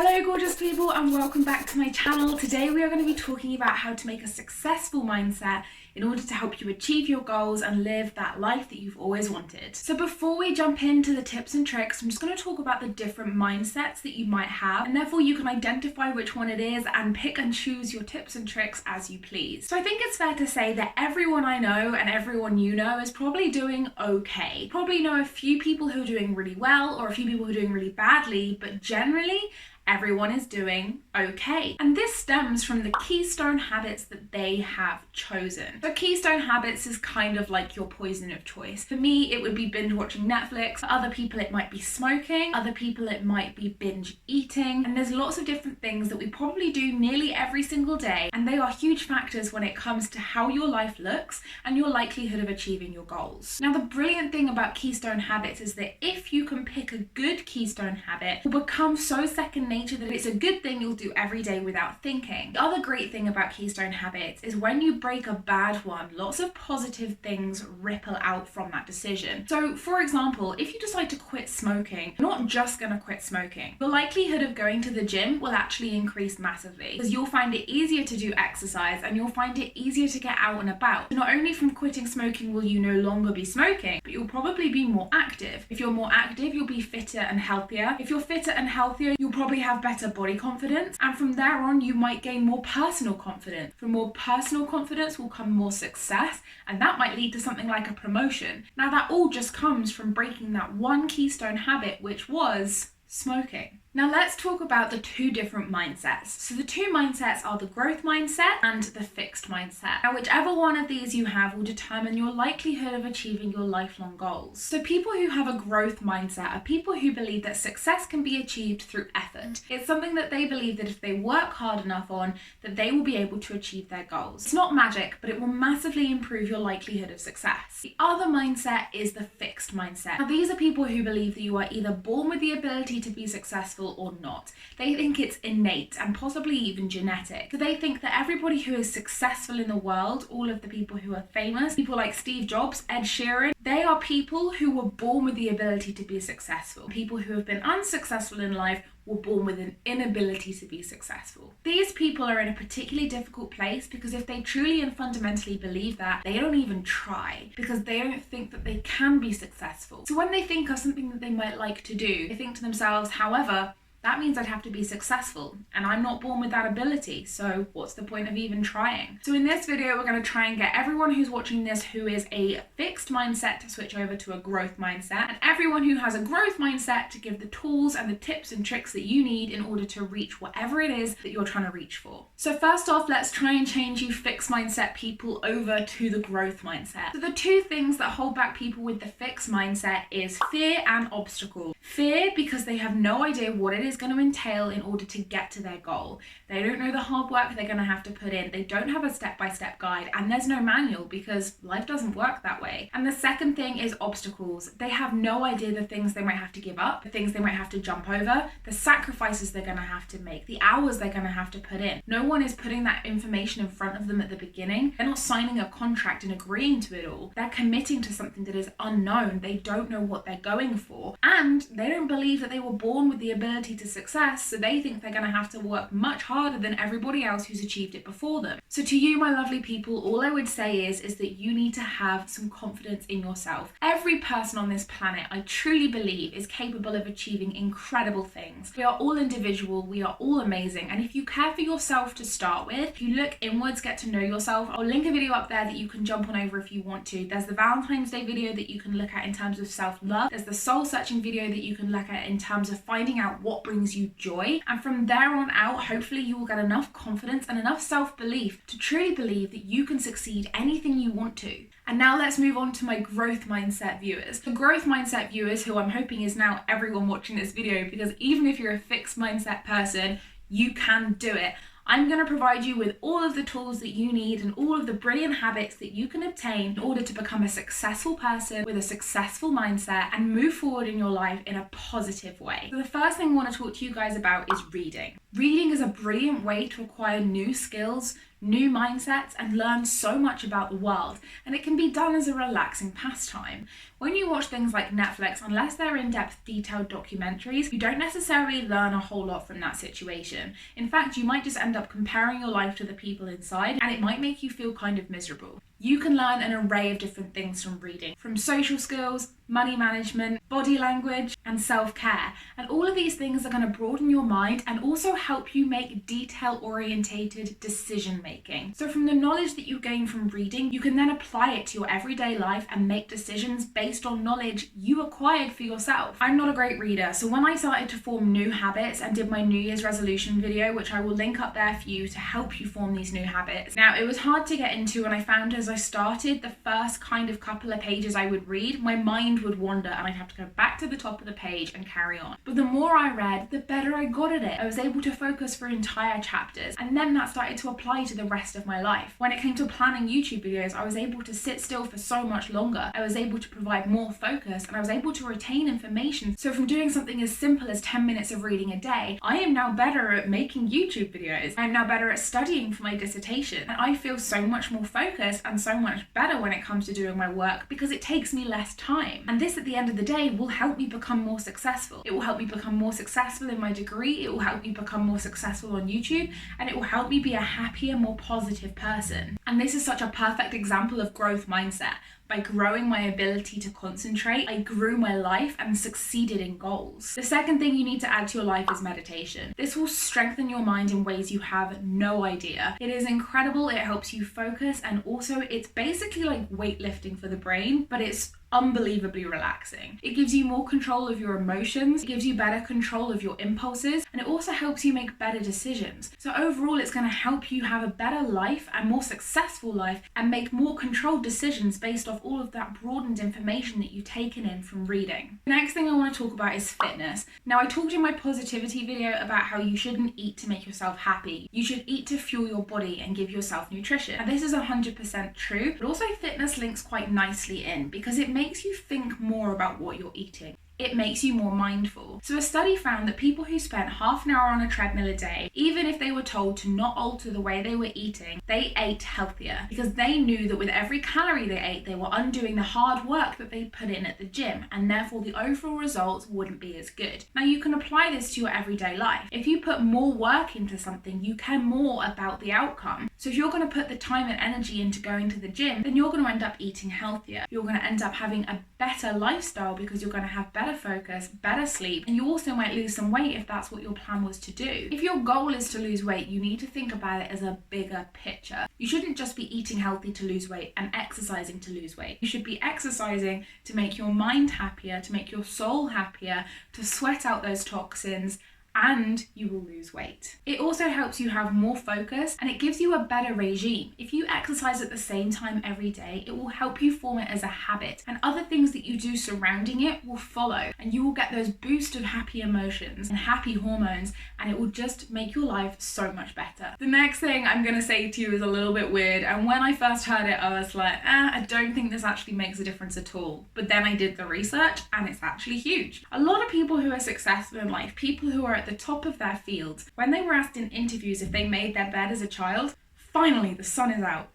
Hello gorgeous people and welcome back to my channel. Today we are going to be talking about how to make a successful mindset in order to help you achieve your goals and live that life that you've always wanted. So before we jump into the tips and tricks, I'm just going to talk about the different mindsets that you might have, and therefore you can identify which one it is and pick and choose your tips and tricks as you please. So I think it's fair to say that everyone I know and everyone you know is probably doing okay. Probably know a few people who are doing really well or a few people who are doing really badly, but generally everyone is doing okay. And this stems from the keystone habits that they have chosen. So keystone habits is kind of like your poison of choice. For me, it would be binge watching Netflix. For other people, it might be smoking. Other people, it might be binge eating. And there's lots of different things that we probably do nearly every single day. And they are huge factors when it comes to how your life looks and your likelihood of achieving your goals. Now, the brilliant thing about keystone habits is that if you can pick a good keystone habit, it will become so second nature that it's a good thing you'll do every day without thinking. The other great thing about keystone habits is when you break a bad one, lots of positive things ripple out from that decision. So for example, if you decide to quit smoking, you're not just going to quit smoking. The likelihood of going to the gym will actually increase massively because you'll find it easier to do exercise and you'll find it easier to get out and about. So not only from quitting smoking will you no longer be smoking, but you'll probably be more active. If you're more active, you'll be fitter and healthier. If you're fitter and healthier, you'll probably have better body confidence, and from there on you might gain more personal confidence. From more personal confidence will come more success, and that might lead to something like a promotion. Now that all just comes from breaking that one keystone habit, which was smoking. Now let's talk about the two different mindsets. So the two mindsets are the growth mindset and the fixed mindset. Now whichever one of these you have will determine your likelihood of achieving your lifelong goals. So people who have a growth mindset are people who believe that success can be achieved through effort. It's something that they believe that if they work hard enough on, that they will be able to achieve their goals. It's not magic, but it will massively improve your likelihood of success. The other mindset is the fixed mindset. Now these are people who believe that you are either born with the ability to be successful or not. They think it's innate and possibly even genetic. So they think that everybody who is successful in the world, all of the people who are famous, people like Steve Jobs, Ed Sheeran, they are people who were born with the ability to be successful. People who have been unsuccessful in life were born with an inability to be successful. These people are in a particularly difficult place because if they truly and fundamentally believe that, they don't even try because they don't think that they can be successful. So when they think of something that they might like to do, they think to themselves, however, that means I'd have to be successful and I'm not born with that ability, so what's the point of even trying? So in this video, we're going to try and get everyone who's watching this who is a fixed mindset to switch over to a growth mindset, and everyone who has a growth mindset to give the tools and the tips and tricks that you need in order to reach whatever it is that you're trying to reach for. So first off, let's try and change you fixed mindset people over to the growth mindset. So the two things that hold back people with the fixed mindset is fear and obstacle. Fear because they have no idea what it is going to entail in order to get to their goal. They don't know the hard work they're going to have to put in. They don't have a step-by-step guide, and there's no manual because life doesn't work that way. And the second thing is obstacles. They have no idea the things they might have to give up, the things they might have to jump over, the sacrifices they're going to have to make, the hours they're going to have to put in. No one is putting that information in front of them at the beginning. They're not signing a contract and agreeing to it all. They're committing to something that is unknown. They don't know what they're going for, and they don't believe that they were born with the ability to success, so they think they're going to have to work much harder than everybody else who's achieved it before them. So to you, my lovely people, all I would say is that you need to have some confidence in yourself. Every person on this planet, I truly believe, is capable of achieving incredible things. We are all individual, we are all amazing, and if you care for yourself to start with, if you look inwards, get to know yourself, I'll link a video up there that you can jump on over if you want to. There's the Valentine's Day video that you can look at in terms of self-love. There's the soul-searching video that you can look at in terms of finding out what brings you joy, and from there on out, hopefully you will get enough confidence and enough self-belief to truly believe that you can succeed anything you want to. And now let's move on to my growth mindset viewers. The growth mindset viewers, who I'm hoping is now everyone watching this video, because even if you're a fixed mindset person, you can do it. I'm going to provide you with all of the tools that you need and all of the brilliant habits that you can obtain in order to become a successful person with a successful mindset and move forward in your life in a positive way. So the first thing I want to talk to you guys about is reading. Reading is a brilliant way to acquire new skills, new mindsets, and learn so much about the world, and it can be done as a relaxing pastime. When you watch things like Netflix, unless they're in-depth, detailed documentaries, you don't necessarily learn a whole lot from that situation. In fact, you might just end up comparing your life to the people inside, and it might make you feel kind of miserable. You can learn an array of different things from reading, from social skills, money management, body language, and self-care. And all of these things are going to broaden your mind and also help you make detail-orientated decision making. So from the knowledge that you gain from reading, you can then apply it to your everyday life and make decisions based on knowledge you acquired for yourself. I'm not a great reader, so when I started to form new habits and did my New Year's resolution video, which I will link up there for you to help you form these new habits. Now, it was hard to get into, and I found as I started the first kind of couple of pages I would read, my mind would wander and I'd have to go back to the top of the page and carry on. But the more I read, the better I got at it. I was able to focus for entire chapters, and then that started to apply to the rest of my life. When it came to planning YouTube videos, I was able to sit still for so much longer. I was able to provide more focus, and I was able to retain information. So from doing something as simple as 10 minutes of reading a day, I am now better at making YouTube videos. I am now better at studying for my dissertation, and I feel so much more focused and so much better when it comes to doing my work because it takes me less time. And this, at the end of the day, will help me become more successful. It will help me become more successful in my degree, it will help me become more successful on YouTube, and it will help me be a happier, more positive person. And this is such a perfect example of growth mindset. By growing my ability to concentrate, I grew my life and succeeded in goals. The second thing you need to add to your life is meditation. This will strengthen your mind in ways you have no idea. It is incredible, it helps you focus, and also it's basically like weightlifting for the brain, but it's unbelievably relaxing. It gives you more control of your emotions, it gives you better control of your impulses, and it also helps you make better decisions. So overall, it's going to help you have a better life and more successful life and make more controlled decisions based off all of that broadened information that you've taken in from reading. The next thing I want to talk about is fitness. Now, I talked in my positivity video about how you shouldn't eat to make yourself happy. You should eat to fuel your body and give yourself nutrition. And this is 100% true, but also fitness links quite nicely in because it makes you think more about what you're eating. It makes you more mindful. So a study found that people who spent half an hour on a treadmill a day, even if they were told to not alter the way they were eating, they ate healthier because they knew that with every calorie they ate, they were undoing the hard work that they put in at the gym, and therefore the overall results wouldn't be as good. Now, you can apply this to your everyday life. If you put more work into something, you care more about the outcome. So if you're going to put the time and energy into going to the gym, then you're going to end up eating healthier. You're going to end up having a better lifestyle because you're going to have better focus, better sleep, and you also might lose some weight if that's what your plan was to do. If your goal is to lose weight, you need to think about it as a bigger picture. You shouldn't just be eating healthy to lose weight and exercising to lose weight. You should be exercising to make your mind happier, to make your soul happier, to sweat out those toxins, and you will lose weight. It also helps you have more focus, and it gives you a better regime. If you exercise at the same time every day, it will help you form it as a habit, and other things that you do surrounding it will follow, and you will get those boosts of happy emotions and happy hormones, and it will just make your life so much better. The next thing I'm going to say to you is a little bit weird, and when I first heard it, I was like, I don't think this actually makes a difference at all. But then I did the research, and it's actually huge. A lot of people who are successful in life, people who are at the top of their fields, when they were asked in interviews if they made their bed as a child, finally the sun is out.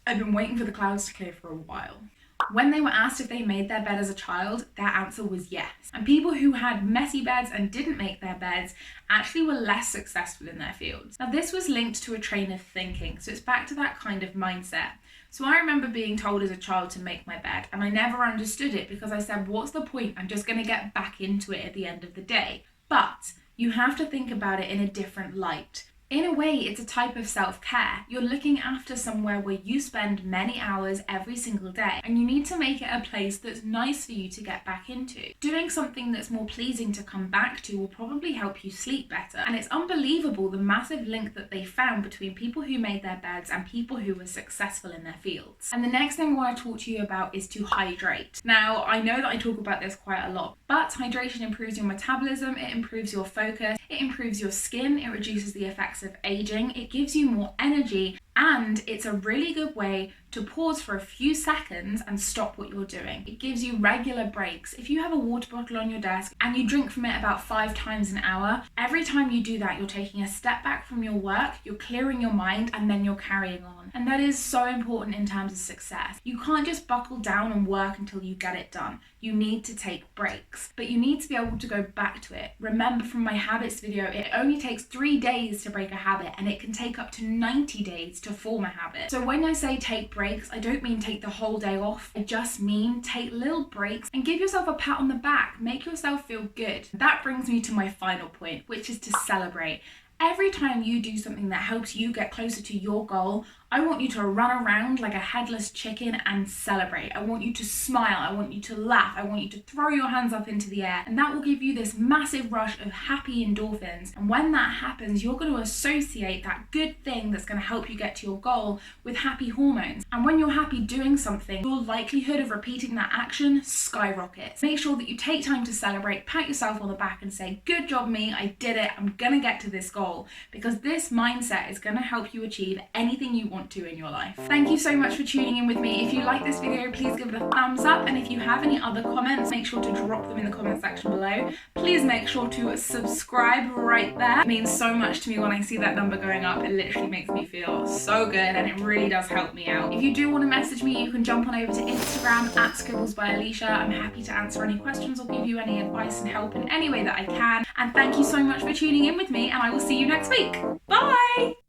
I've been waiting for the clouds to clear for a while. When they were asked if they made their bed as a child, their answer was yes. And people who had messy beds and didn't make their beds actually were less successful in their fields. Now, this was linked to a train of thinking, so it's back to that kind of mindset. So I remember being told as a child to make my bed, and I never understood it because I said, what's the point? I'm just going to get back into it at the end of the day. But you have to think about it in a different light. In a way, it's a type of self-care. You're looking after somewhere where you spend many hours every single day, and you need to make it a place that's nice for you to get back into. Doing something that's more pleasing to come back to will probably help you sleep better. And it's unbelievable the massive link that they found between people who made their beds and people who were successful in their fields. And the next thing I want to talk to you about is to hydrate. Now, I know that I talk about this quite a lot, but hydration improves your metabolism, it improves your focus, it improves your skin, it reduces the effects of aging, it gives you more energy, And it's a really good way to pause for a few seconds and stop what you're doing. It gives you regular breaks. If you have a water bottle on your desk and you drink from it about 5 times an hour, every time you do that, you're taking a step back from your work, you're clearing your mind, and then you're carrying on. And that is so important in terms of success. You can't just buckle down and work until you get it done. You need to take breaks, but you need to be able to go back to it. Remember from my habits video, it only takes 3 days to break a habit, and it can take up to 90 days to form a habit. So when I say take breaks, I don't mean take the whole day off. I just mean take little breaks and give yourself a pat on the back. Make yourself feel good. That brings me to my final point, which is to celebrate. Every time you do something that helps you get closer to your goal, I want you to run around like a headless chicken and celebrate. I want you to smile. I want you to laugh. I want you to throw your hands up into the air. And that will give you this massive rush of happy endorphins. And when that happens, you're going to associate that good thing that's going to help you get to your goal with happy hormones. And when you're happy doing something, your likelihood of repeating that action skyrockets. Make sure that you take time to celebrate, pat yourself on the back and say, good job me, I did it. I'm going to get to this goal. Because this mindset is going to help you achieve anything you want to in your life. Thank you so much for tuning in with me. If you like this video, please give it a thumbs up, and if you have any other comments, make sure to drop them in the comment section below. Please make sure to subscribe right there. It means so much to me when I see that number going up. It literally makes me feel so good, and it really does help me out. If you do want to message me, you can jump on over to Instagram at Scribbles by Alicia. I'm happy to answer any questions or give you any advice and help in any way that I can. And thank you so much for tuning in with me, and I will see you next week. Bye!